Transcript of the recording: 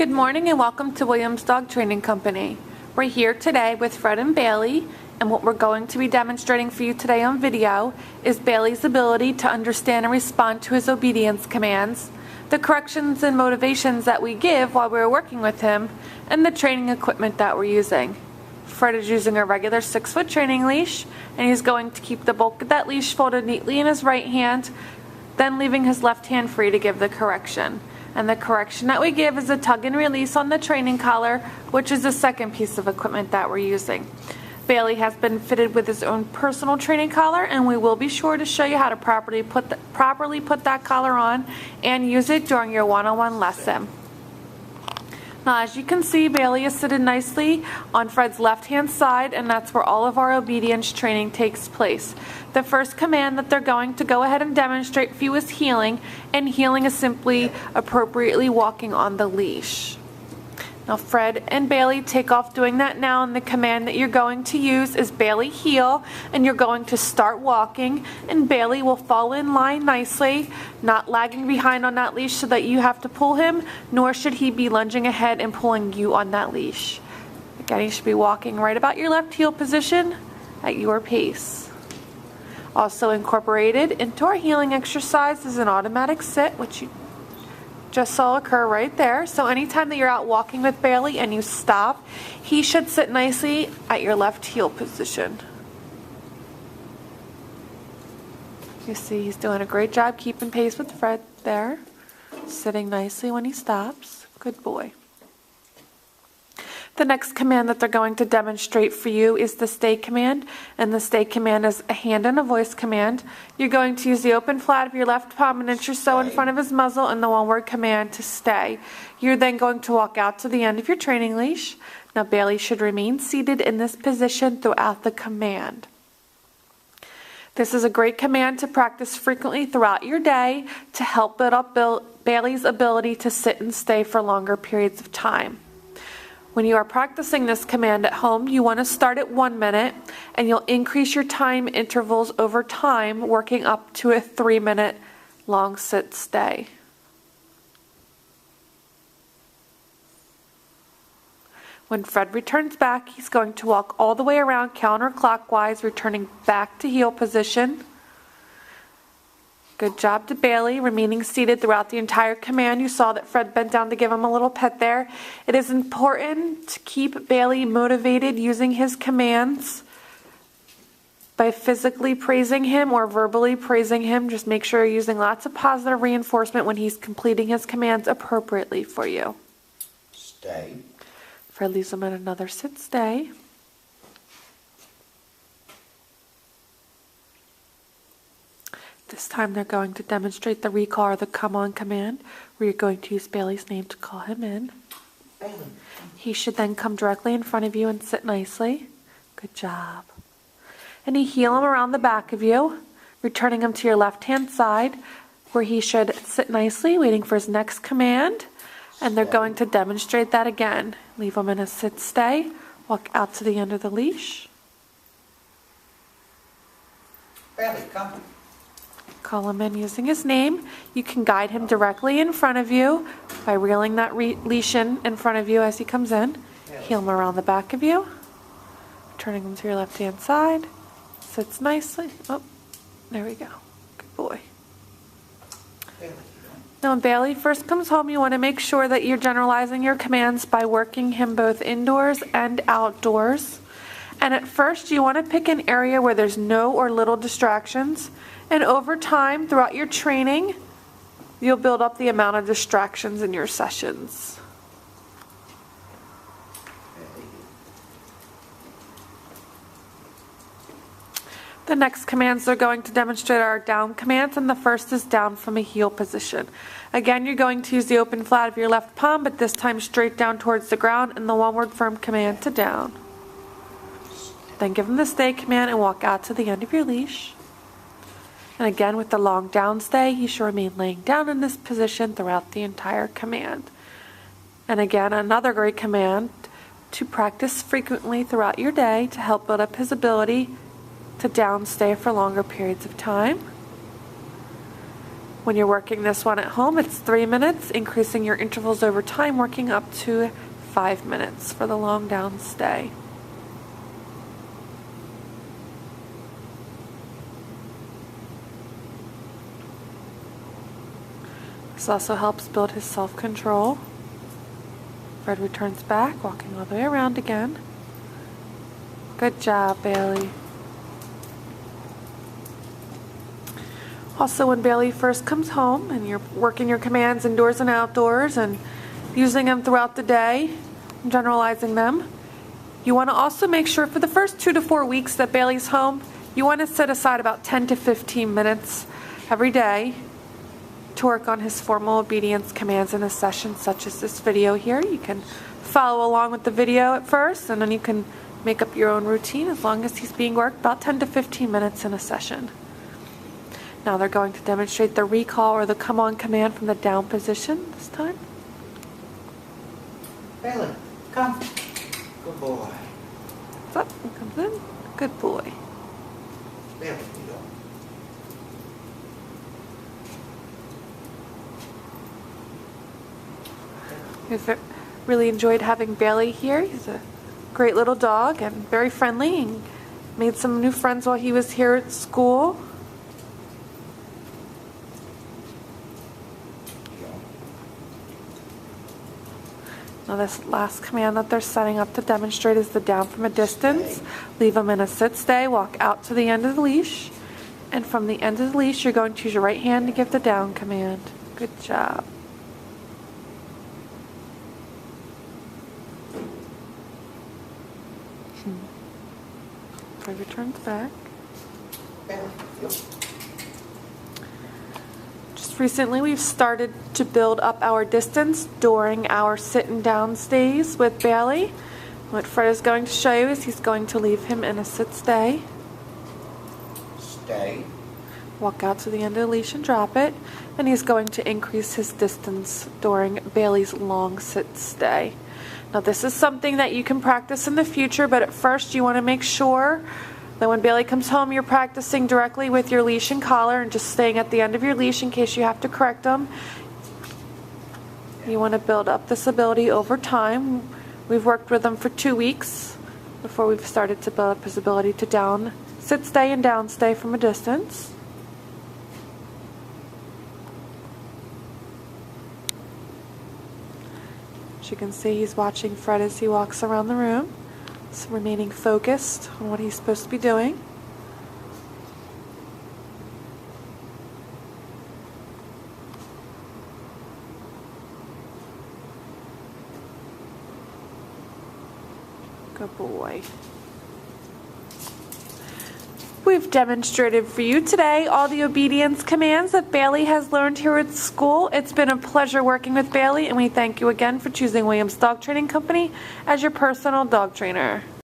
Good morning and welcome to Williams Dog Training Company. We're here today with Fred and Bailey, and what we're going to be demonstrating for you today on video is Bailey's ability to understand and respond to his obedience commands, the corrections and motivations that we give while we're working with him, and the training equipment that we're using. Fred is using a regular 6-foot training leash, and he's going to keep the bulk of that leash folded neatly in his right hand, then leaving his left hand free to give the correction. And the correction that we give is a tug and release on the training collar, which is the second piece of equipment that we're using. Bailey has been fitted with his own personal training collar, and we will be sure to show you how to properly put that collar on and use it during your one-on-one lesson. Now, as you can see, Bailey is sitting nicely on Fred's left-hand side, and that's where all of our obedience training takes place. The first command that they're going to go ahead and demonstrate for you is heeling, and heeling is simply appropriately walking on the leash. Now, Fred and Bailey take off doing that now, and the command that you're going to use is Bailey heel, and you're going to start walking, and Bailey will fall in line nicely, not lagging behind on that leash so that you have to pull him, nor should he be lunging ahead and pulling you on that leash. Again, you should be walking right about your left heel position at your pace. Also incorporated into our heeling exercise is an automatic sit, which you just saw occur right there. So anytime that you're out walking with Bailey and you stop, he should sit nicely at your left heel position. You see he's doing a great job keeping pace with Fred there, sitting nicely when he stops. Good boy. The next command that they're going to demonstrate for you is the stay command, and the stay command is a hand and a voice command. You're going to use the open flat of your left palm an inch or so in front of his muzzle and the one-word command to stay. You're then going to walk out to the end of your training leash. Now, Bailey should remain seated in this position throughout the command. This is a great command to practice frequently throughout your day to help build up Bailey's ability to sit and stay for longer periods of time. When you are practicing this command at home, you want to start at 1 minute, and you'll increase your time intervals over time, working up to a 3-minute long sit stay. When Fred returns back, he's going to walk all the way around counterclockwise, returning back to heel position. Good job to Bailey, remaining seated throughout the entire command. You saw that Fred bent down to give him a little pet there. It is important to keep Bailey motivated using his commands by physically praising him or verbally praising him. Just make sure you're using lots of positive reinforcement when he's completing his commands appropriately for you. Stay. Fred leaves him at another sit stay. This time they're going to demonstrate the recall or the come on command, where you're going to use Bailey's name to call him in. Bailey. He should then come directly in front of you and sit nicely. Good job. And you heel him around the back of you, returning him to your left-hand side, where he should sit nicely, waiting for his next command. And they're going to demonstrate that again. Leave him in a sit stay, walk out to the end of the leash. Bailey, come. Call him in using his name. You can guide him directly in front of you by reeling that leash in front of you as he comes in. Heel him around the back of you, turning him to your left-hand side. Sits nicely. Oh, there we go. Good boy. Bailey. Now, when Bailey first comes home, you want to make sure that you're generalizing your commands by working him both indoors and outdoors. And at first, you want to pick an area where there's no or little distractions. And over time, throughout your training, you'll build up the amount of distractions in your sessions. The next commands they're going to demonstrate are down commands, and the first is down from a heel position. Again, you're going to use the open flat of your left palm, but this time straight down towards the ground, and the one-word firm command to down. Then give him the stay command and walk out to the end of your leash. And again, with the long down stay, he should remain laying down in this position throughout the entire command. And again, another great command to practice frequently throughout your day to help build up his ability to down stay for longer periods of time. When you're working this one at home, it's 3 minutes, increasing your intervals over time, working up to 5 minutes for the long down stay. This also helps build his self-control. Fred returns back, walking all the way around again. Good job, Bailey. Also, when Bailey first comes home and you're working your commands indoors and outdoors and using them throughout the day, generalizing them, you want to also make sure for the first 2 to 4 weeks that Bailey's home, you want to set aside about 10 to 15 minutes every day to work on his formal obedience commands in a session such as this video here. You can follow along with the video at first, and then you can make up your own routine as long as he's being worked about 10 to 15 minutes in a session. Now they're going to demonstrate the recall or the come on command from the down position this time. Bailey, come. Good boy. What's up? He comes in. Good boy. Bailey, you go. We've really enjoyed having Bailey here. He's a great little dog and very friendly, and made some new friends while he was here at school. Now this last command that they're setting up to demonstrate is the down from a distance. Stay. Leave him in a sit stay, walk out to the end of the leash, and from the end of the leash you're going to use your right hand to give the down command. Good job. Fred returns back. Bailey, you go. Just recently we've started to build up our distance during our sit and down stays with Bailey. What Fred is going to show you is he's going to leave him in a sit stay. Stay. Walk out to the end of the leash and drop it. And he's going to increase his distance during Bailey's long sit stay. Now this is something that you can practice in the future, but at first you want to make sure that when Bailey comes home you're practicing directly with your leash and collar and just staying at the end of your leash in case you have to correct them. You want to build up this ability over time. We've worked with him for 2 weeks before we've started to build up his ability to down, sit stay and down stay from a distance. As you can see, he's watching Fred as he walks around the room, so remaining focused on what he's supposed to be doing. Good boy. We've demonstrated for you today all the obedience commands that Bailey has learned here at school. It's been a pleasure working with Bailey, and we thank you again for choosing Williams Dog Training Company as your personal dog trainer.